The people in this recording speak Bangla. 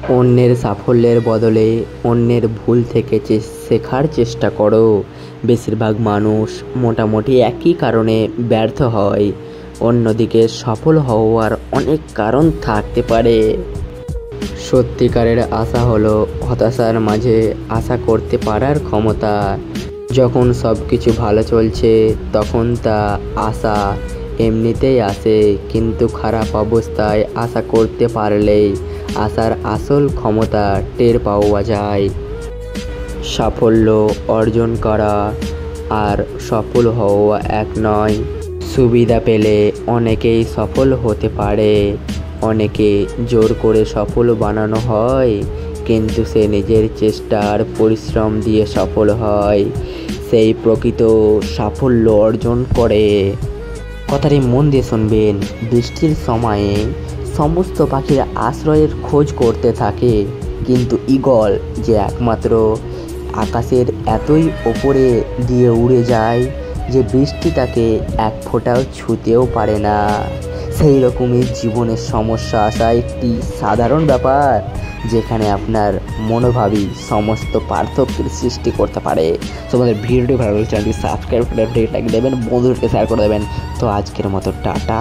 অন্যের সাফল্যের বদলে অন্যের ভুল থেকে শেখার চেষ্টা করো। বেশিরভাগ মানুষ মোটামুটি একই কারণে ব্যর্থ হয়। অন্যদিকে সফল হওয়ার অনেক কারণ থাকতে পারে। সত্যিকারের আশা হলো হতাশার মাঝে আশা করতে পারার ক্ষমতা। যখন সব কিছু ভালো চলছে তখন তা আশা এমনিতেই আসে, কিন্তু খারাপ অবস্থায় আশা করতে পারলেই আশার আসল ক্ষমতা টের পাওয়া যায়। সাফল্য অর্জন করা আর সফল হওয়া এক নয়। সুবিধা পেলে অনেকেই সফল হতে পারে, অনেকে জোর করে সফল বানানো হয়, কিন্তু সে নিজের চেষ্টার পরিশ্রম দিয়ে সফল হয়, সেই প্রকৃত সাফল্য অর্জন করে। কথাটি মন দিয়ে শুনবেন। বৃষ্টির সময়ে সমস্ত পাখিরা আশ্রয়ের খোঁজ করতে থাকে, কিন্তু ঈগল যে একমাত্র আকাশের এতই ওপরে দিয়ে উড়ে যায় যে বৃষ্টি তাকে এক ফোঁটাও ছুঁতেও পারে না। সেই রকমই জীবনের সমস্যা আসা একটি সাধারণ ব্যাপার, যেখানে আপনার মনোভাবই সমস্ত পার্থক্যের সৃষ্টি করতে পারে। তোমাদের ভিডিওটি ভালো লাগলে চ্যানেলটি সাবস্ক্রাইব করে লাইক দেবেন, বন্ধুদেরকে শেয়ার করে দেবেন। তো আজকের মতো টাটা।